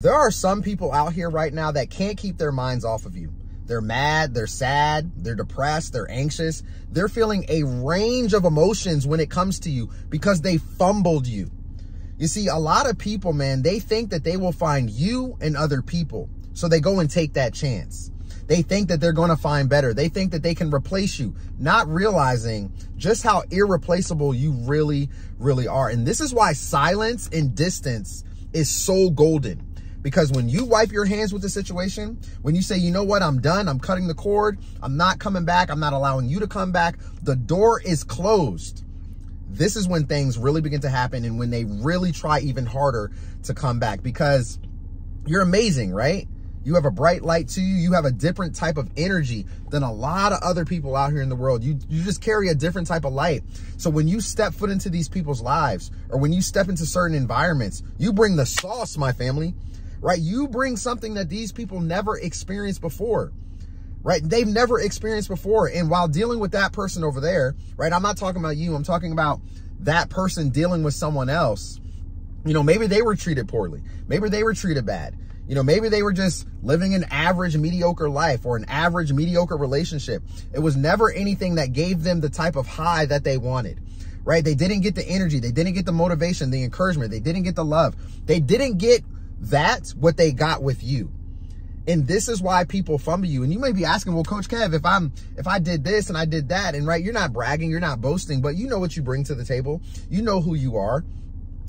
There are some people out here right now that can't keep their minds off of you. They're mad, they're sad, they're depressed, they're anxious. They're feeling a range of emotions when it comes to you because they fumbled you. You see, a lot of people, man, they think that they will find you and other people. So they go and take that chance. They think that they're going to find better. They think that they can replace you, not realizing just how irreplaceable you really, really are. And this is why silence and distance is so golden. Because when you wipe your hands with the situation, when you say, you know what, I'm done, I'm cutting the cord, I'm not coming back, I'm not allowing you to come back, the door is closed. This is when things really begin to happen and when they really try even harder to come back, because you're amazing, right? You have a bright light to you. You have a different type of energy than a lot of other people out here in the world. You just carry a different type of light. So when you step foot into these people's lives, or when you step into certain environments, you bring the sauce, my family. Right? You bring something that these people never experienced before, right? They've never experienced before. And while dealing with that person over there, right? I'm not talking about you. I'm talking about that person dealing with someone else. You know, maybe they were treated poorly. Maybe they were treated bad. You know, maybe they were just living an average, mediocre life or an average, mediocre relationship. It was never anything that gave them the type of high that they wanted, right? They didn't get the energy. They didn't get the motivation, the encouragement. They didn't get the love. They didn't get that's what they got with you. And this is why people fumble you. And you may be asking, well, Coach Kev, if I did this and I did that, and right, you're not bragging, you're not boasting, but you know what you bring to the table. You know who you are.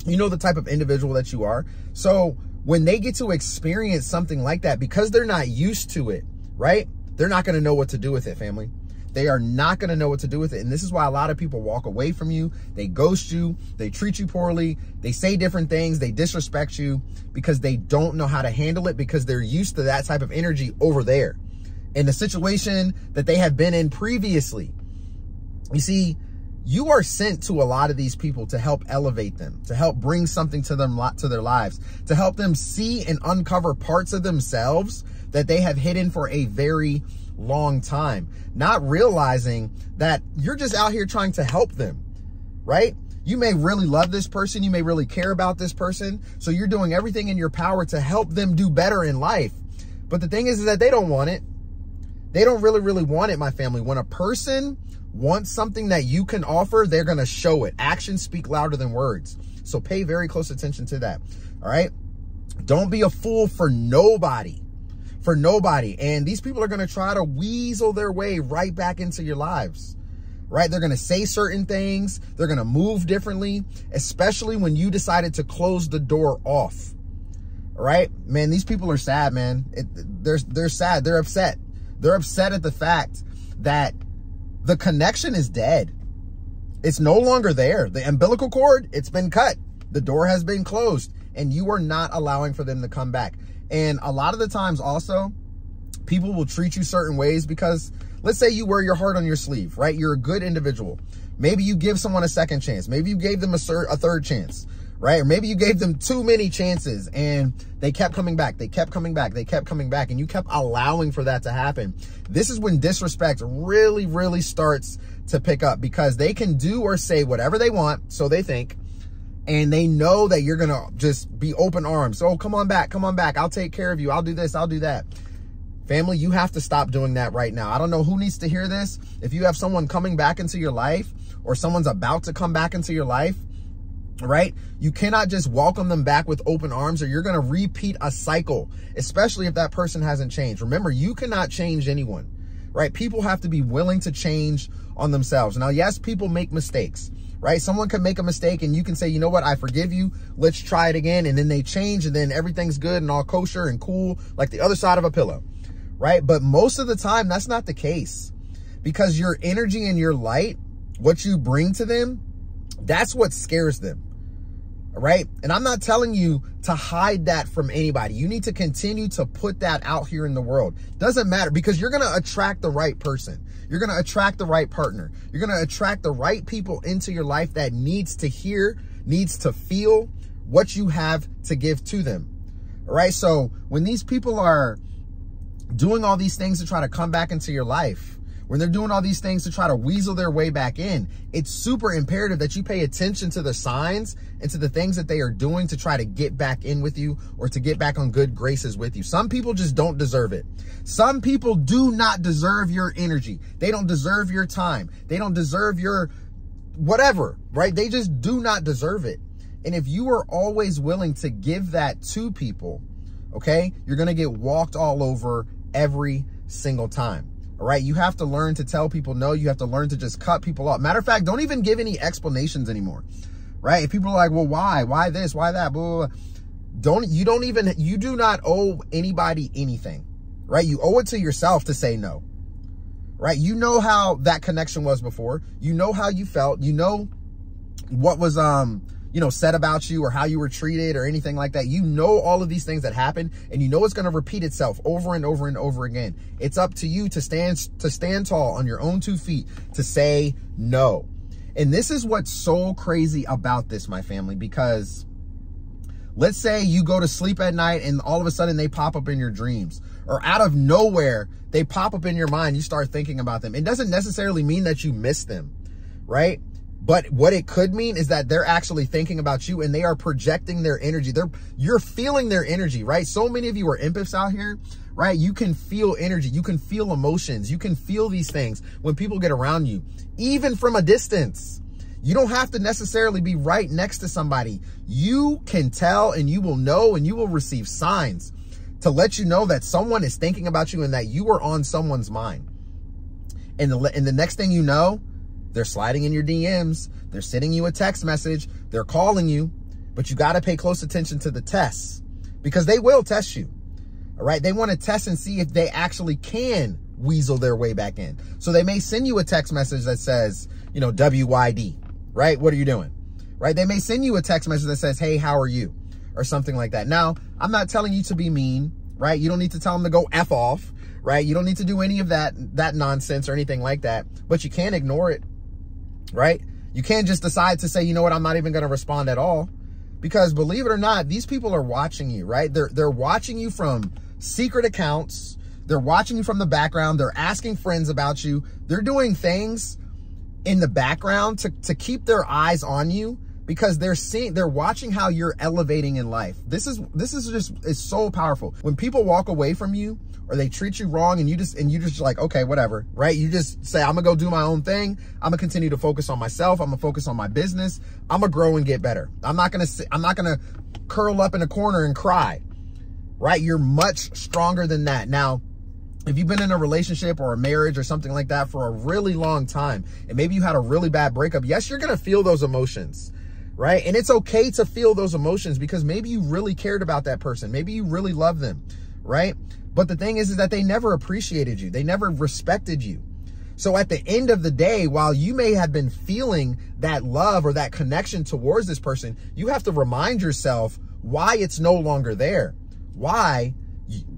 You know the type of individual that you are. So when they get to experience something like that, because they're not used to it, right? They're not going to know what to do with it, family. They are not going to know what to do with it. And this is why a lot of people walk away from you. They ghost you. They treat you poorly. They say different things. They disrespect you because they don't know how to handle it, because they're used to that type of energy over there in the situation that they have been in previously. You see, you are sent to a lot of these people to help elevate them, to help bring something to them, to their lives, to help them see and uncover parts of themselves that they have hidden for a very long time, not realizing that you're just out here trying to help them, right? You may really love this person. You may really care about this person. So you're doing everything in your power to help them do better in life. But the thing is that they don't want it. They don't really, really want it, my family. When a person wants something that you can offer, they're going to show it. Actions speak louder than words. So pay very close attention to that. All right. Don't be a fool for nobody. For nobody. And these people are going to try to weasel their way right back into your lives, right? They're going to say certain things. They're going to move differently, especially when you decided to close the door off. All right, man, these people are sad, man. They're sad. They're upset. They're upset at the fact that the connection is dead. It's no longer there. The umbilical cord, it's been cut. The door has been closed, and you are not allowing for them to come back. And a lot of the times also, people will treat you certain ways because let's say you wear your heart on your sleeve, right? You're a good individual. Maybe you give someone a second chance. Maybe you gave them a third chance, right? Or maybe you gave them too many chances and they kept coming back. They kept coming back. They kept coming back, and you kept allowing for that to happen. This is when disrespect really, really starts to pick up, because they can do or say whatever they want, so they think. And they know that you're going to just be open arms. Oh, come on back. Come on back. I'll take care of you. I'll do this. I'll do that. Family, you have to stop doing that right now. I don't know who needs to hear this. If you have someone coming back into your life, or someone's about to come back into your life, right? You cannot just welcome them back with open arms, or you're going to repeat a cycle, especially if that person hasn't changed. Remember, you cannot change anyone, right? People have to be willing to change on themselves. Now, yes, people make mistakes. Right? Someone can make a mistake and you can say, you know what? I forgive you. Let's try it again. And then they change, and then everything's good and all kosher and cool, like the other side of a pillow. Right? But most of the time, that's not the case, because your energy and your light, what you bring to them, that's what scares them. All right? And I'm not telling you to hide that from anybody. You need to continue to put that out here in the world. Doesn't matter, because you're going to attract the right person. You're going to attract the right partner. You're going to attract the right people into your life that needs to hear, needs to feel what you have to give to them. All right. So when these people are doing all these things to try to come back into your life, when they're doing all these things to try to weasel their way back in, it's super imperative that you pay attention to the signs and to the things that they are doing to try to get back in with you or to get back on good graces with you. Some people just don't deserve it. Some people do not deserve your energy. They don't deserve your time. They don't deserve your whatever, right? They just do not deserve it. And if you are always willing to give that to people, okay, you're going to get walked all over every single time. All right. You have to learn to tell people no. You have to learn to just cut people off. Matter of fact, don't even give any explanations anymore. Right. If people are like, well, why this, why that, blah, blah, blah. You do not owe anybody anything. Right. You owe it to yourself to say no. Right. You know how that connection was before. You know how you felt. You know what was, said about you or how you were treated or anything like that. You know all of these things that happen, and you know it's going to repeat itself over and over and over again. It's up to you to stand tall on your own 2 feet, to say no. And this is what's so crazy about this, my family, because let's say you go to sleep at night and all of a sudden they pop up in your dreams, or out of nowhere, they pop up in your mind. You start thinking about them. It doesn't necessarily mean that you miss them, right? But what it could mean is that they're actually thinking about you and they are projecting their energy. You're feeling their energy, right? So many of you are empaths out here, right? You can feel energy. You can feel emotions. You can feel these things when people get around you, even from a distance. You don't have to necessarily be right next to somebody. You can tell, and you will know, and you will receive signs to let you know that someone is thinking about you and that you are on someone's mind. And the next thing you know, they're sliding in your DMs. They're sending you a text message. They're calling you, but you got to pay close attention to the tests, because they will test you. All right. They want to test and see if they actually can weasel their way back in. So they may send you a text message that says, WYD, right? What are you doing? Right. They may send you a text message that says, hey, how are you? Or something like that. Now, I'm not telling you to be mean, right? You don't need to tell them to go F off, right? You don't need to do any of that nonsense or anything like that, but you can't ignore it. Right? You can't just decide to say, you know what, I'm not even going to respond at all, because believe it or not, these people are watching you, right? They're watching you from secret accounts. They're watching you from the background. They're asking friends about you. They're doing things in the background to keep their eyes on you, because they're watching how you're elevating in life. This is it's so powerful. When people walk away from you or they treat you wrong and you just like, okay, whatever, right? You just say, I'm gonna go do my own thing. I'm gonna continue to focus on myself. I'm gonna focus on my business. I'm gonna grow and get better. I'm not gonna curl up in a corner and cry, right? You're much stronger than that. Now, if you've been in a relationship or a marriage or something like that for a really long time, and maybe you had a really bad breakup, yes, you're gonna feel those emotions, right? And it's okay to feel those emotions, because maybe you really cared about that person. Maybe you really love them, right? But the thing is that they never appreciated you. They never respected you. So at the end of the day, while you may have been feeling that love or that connection towards this person, you have to remind yourself why it's no longer there, why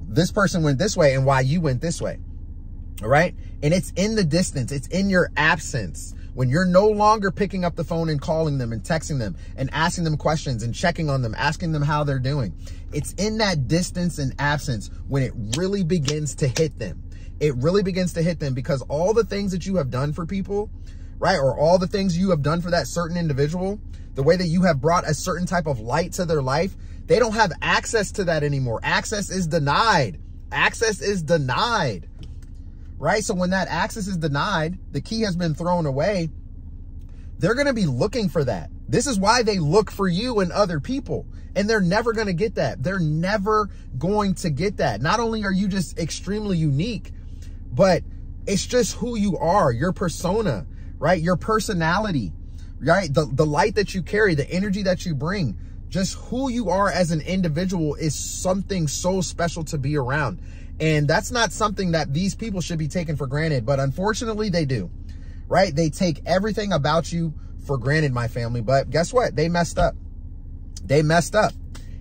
this person went this way and why you went this way. All right. And it's in the distance. It's in your absence. When you're no longer picking up the phone and calling them and texting them and asking them questions and checking on them, asking them how they're doing. It's in that distance and absence when it really begins to hit them. It really begins to hit them, because all the things that you have done for people, right? Or all the things you have done for that certain individual, the way that you have brought a certain type of light to their life, they don't have access to that anymore. Access is denied. Access is denied. Right? So when that access is denied, the key has been thrown away, they're going to be looking for that. This is why they look for you and other people, and they're never going to get that. They're never going to get that. Not only are you just extremely unique, but it's just who you are, your persona, right? Your personality, right? The light that you carry, the energy that you bring, just who you are as an individual is something so special to be around. And that's not something that these people should be taken for granted, but unfortunately they do, right? They take everything about you for granted, my family. But guess what? They messed up. They messed up.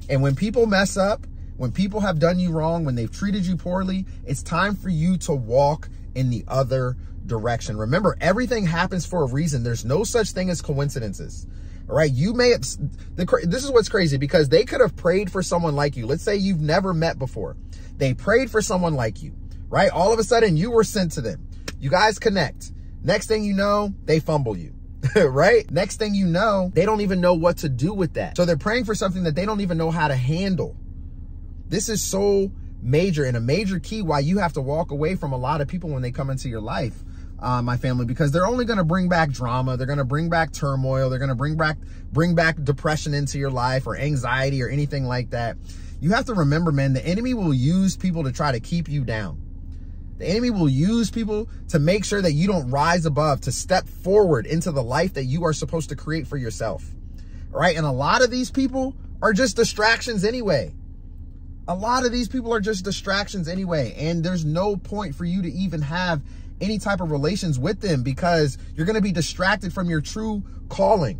And when people mess up, when people have done you wrong, when they've treated you poorly, it's time for you to walk in the other direction. Remember, everything happens for a reason. There's no such thing as coincidences. All right. You may have, this is what's crazy, because they could have prayed for someone like you. Let's say you've never met before. They prayed for someone like you, right? All of a sudden you were sent to them. You guys connect. Next thing you know, they fumble you, right? Next thing you know, they don't even know what to do with that. So they're praying for something that they don't even know how to handle. This is so major, and a major key why you have to walk away from a lot of people when they come into your life, my family, because they're only going to bring back drama. They're going to bring back turmoil. They're going to bring back depression into your life, or anxiety, or anything like that. You have to remember, man, the enemy will use people to try to keep you down. The enemy will use people to make sure that you don't rise above, to step forward into the life that you are supposed to create for yourself. All right. And a lot of these people are just distractions anyway. A lot of these people are just distractions anyway. And there's no point for you to even have any type of relations with them, because you're going to be distracted from your true calling.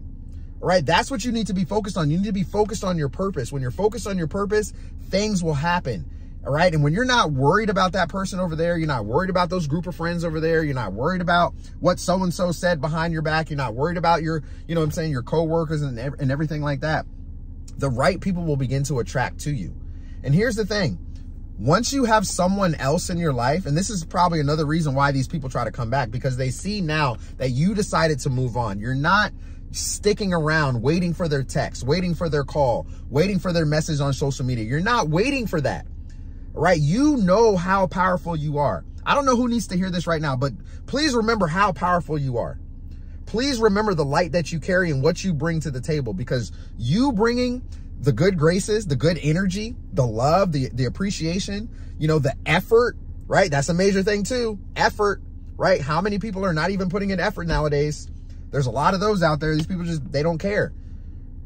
All right. That's what you need to be focused on. You need to be focused on your purpose. When you're focused on your purpose, things will happen. All right. And when you're not worried about that person over there, you're not worried about those group of friends over there, you're not worried about what so-and-so said behind your back, you're not worried about your, you know what I'm saying, your coworkers and everything like that, the right people will begin to attract to you. And here's the thing. Once you have someone else in your life, and this is probably another reason why these people try to come back, because they see now that you decided to move on. You're not sticking around waiting for their text, waiting for their call, waiting for their message on social media. You're not waiting for that. Right? You know how powerful you are. I don't know who needs to hear this right now, but please remember how powerful you are. Please remember the light that you carry and what you bring to the table, because you bringing the good graces, the good energy, the love, the appreciation, you know, the effort, right? That's a major thing too. Effort, right? How many people are not even putting in effort nowadays? There's a lot of those out there. These people just, they don't care.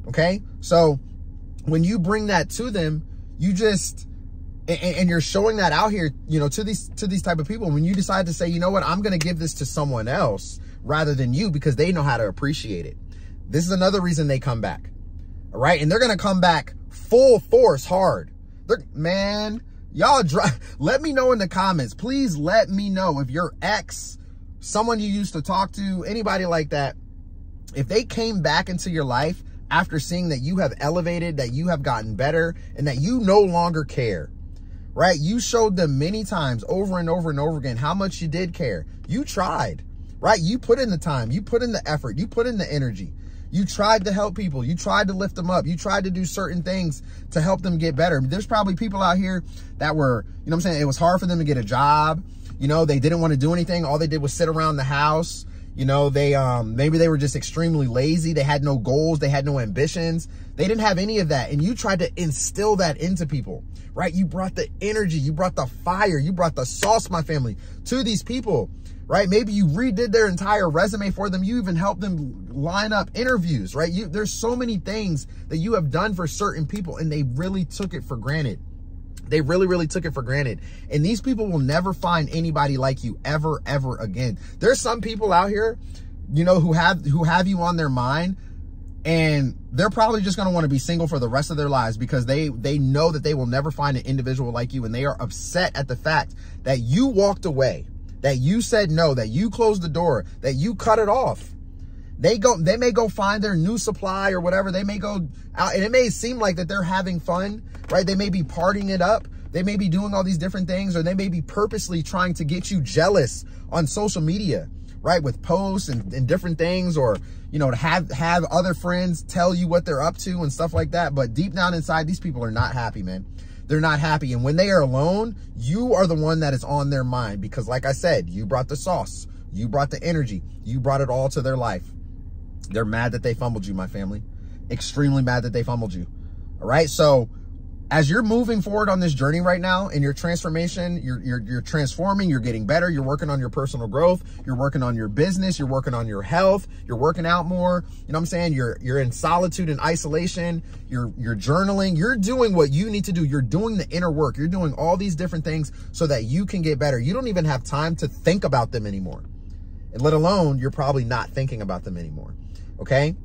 Okay. So when you bring that to them, you just, and you're showing that out here, you know, to these type of people. When you decide to say, you know what, I'm going to give this to someone else rather than you, because they know how to appreciate it. This is another reason they come back. All right. And they're going to come back full force, hard. Man, y'all let me know in the comments. Please let me know if your ex, someone you used to talk to, anybody like that, if they came back into your life after seeing that you have elevated, that you have gotten better, and that you no longer care. Right? You showed them many times over and over and over again how much you did care. You tried, right? You put in the time, you put in the effort, you put in the energy. You tried to help people. You tried to lift them up. You tried to do certain things to help them get better. There's probably people out here that were, you know what I'm saying? It was hard for them to get a job. You know, they didn't want to do anything. All they did was sit around the house. You know, maybe they were just extremely lazy. They had no goals. They had no ambitions. They didn't have any of that. And you tried to instill that into people, right? You brought the energy, you brought the fire, you brought the sauce, my family, to these people, right? Maybe you redid their entire resume for them. You even helped them line up interviews, right? There's so many things that you have done for certain people, and they really took it for granted. They really, really took it for granted. And these people will never find anybody like you ever, ever again. There's some people out here, you know, who have you on their mind, and they're probably just going to want to be single for the rest of their lives, because they know that they will never find an individual like you. And they are upset at the fact that you walked away, that you said no, that you closed the door, that you cut it off. They may go find their new supply or whatever. They may go out, and it may seem like that they're having fun, right? They may be partying it up. They may be doing all these different things, or they may be purposely trying to get you jealous on social media, right? With posts and different things, or, you know, to have other friends tell you what they're up to and stuff like that. But deep down inside, these people are not happy, man. They're not happy. And when they are alone, you are the one that is on their mind, because like I said, you brought the sauce, you brought the energy, you brought it all to their life. They're mad that they fumbled you, my family. Extremely mad that they fumbled you. All right. So as you're moving forward on this journey right now in your transformation, you're transforming, you're getting better, you're working on your personal growth, you're working on your business, you're working on your health, you're working out more. You know what I'm saying? You're in solitude and isolation, you're journaling, you're doing what you need to do. You're doing the inner work. You're doing all these different things so that you can get better. You don't even have time to think about them anymore. And let alone, you're probably not thinking about them anymore. Okay.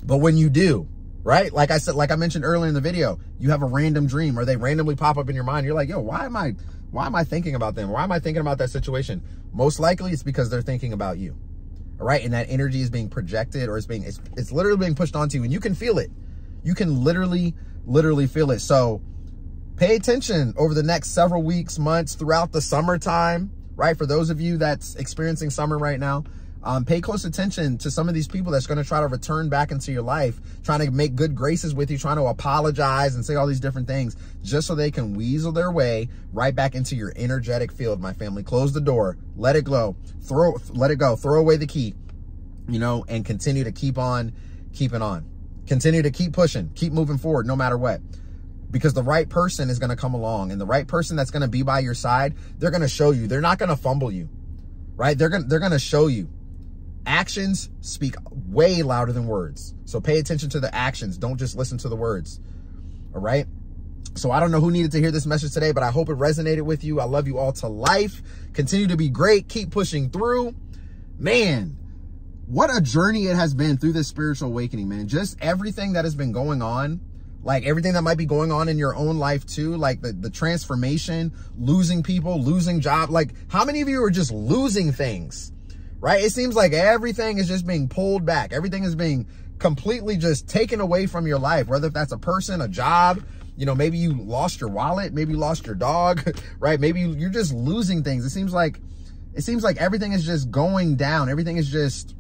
But when you do, right? Like I said, like I mentioned earlier in the video, you have a random dream, or they randomly pop up in your mind. You're like, yo, why am I thinking about them? Why am I thinking about that situation? Most likely it's because they're thinking about you. All right. And that energy is being projected, or it's literally being pushed onto you, and you can feel it. You can literally feel it. So pay attention over the next several weeks, months, throughout the summertime, right? For those of you that's experiencing summer right now, pay close attention to some of these people that's going to try to return back into your life, trying to make good graces with you, trying to apologize and say all these different things just so they can weasel their way right back into your energetic field, my family. Close the door, let it go, let it go, throw away the key, you know, and continue to keep on keeping on. Continue to keep pushing, keep moving forward no matter what. Because the right person is going to come along, and the right person that's going to be by your side, they're going to show you. They're not going to fumble you, right? They're going to show you. Actions speak way louder than words. So pay attention to the actions. Don't just listen to the words. All right. So I don't know who needed to hear this message today, but I hope it resonated with you. I love you all to life. Continue to be great. Keep pushing through. Man, what a journey it has been through this spiritual awakening, man. Just everything that has been going on, like everything that might be going on in your own life too, like the transformation, losing people, losing job. Like how many of you are just losing things? Right? It seems like everything is just being pulled back. Everything is being completely just taken away from your life, whether if that's a person, a job, you know, maybe you lost your wallet, maybe you lost your dog, right? Maybe you're just losing things. It seems like everything is just going down. Everything is just,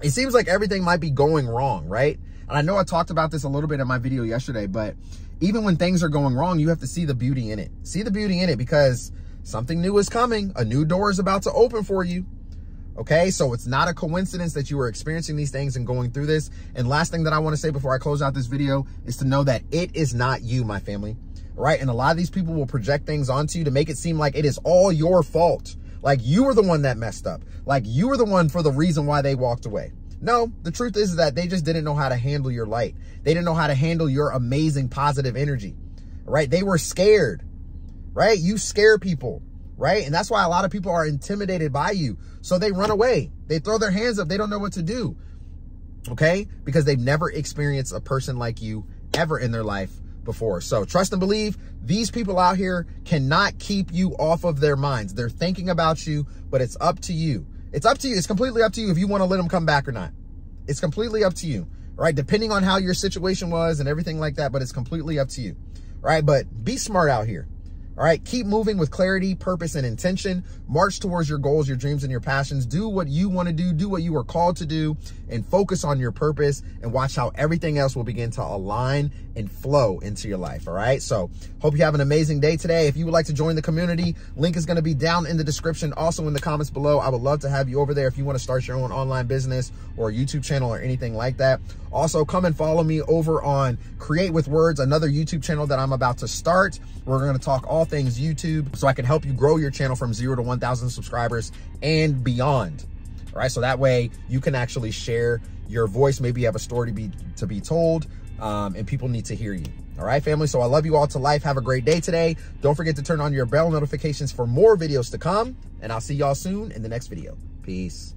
it seems like everything might be going wrong, right? And I know I talked about this a little bit in my video yesterday, but even when things are going wrong, you have to see the beauty in it. See the beauty in it because something new is coming. A new door is about to open for you. Okay, so it's not a coincidence that you are experiencing these things and going through this. And last thing that I want to say before I close out this video is to know that it is not you, my family. All right, and a lot of these people will project things onto you to make it seem like it is all your fault. Like you were the one that messed up. Like you were the one for the reason why they walked away. No, the truth is that they just didn't know how to handle your light. They didn't know how to handle your amazing positive energy. All right, they were scared, right? You scare people. Right? And that's why a lot of people are intimidated by you. So they run away. They throw their hands up. They don't know what to do. Okay? Because they've never experienced a person like you ever in their life before. So trust and believe these people out here cannot keep you off of their minds. They're thinking about you, but it's up to you. It's up to you. It's completely up to you if you want to let them come back or not. It's completely up to you. All right? Depending on how your situation was and everything like that, but it's completely up to you. All right? But be smart out here. All right, keep moving with clarity, purpose, and intention. March towards your goals, your dreams, and your passions. Do what you want to do what you are called to do, and focus on your purpose, and watch how everything else will begin to align and flow into your life, all right? So hope you have an amazing day today. If you would like to join the community, link is going to be down in the description, also in the comments below. I would love to have you over there if you want to start your own online business or a YouTube channel or anything like that. Also, come and follow me over on Create with Words, another YouTube channel that I'm about to start. We're going to talk all things YouTube so I can help you grow your channel from 0 to 1,000 subscribers and beyond. All right, so that way you can actually share your voice. Maybe you have a story to be told, and people need to hear you. All right, family. So I love you all to life. Have a great day today. Don't forget to turn on your bell notifications for more videos to come, and I'll see y'all soon in the next video. Peace.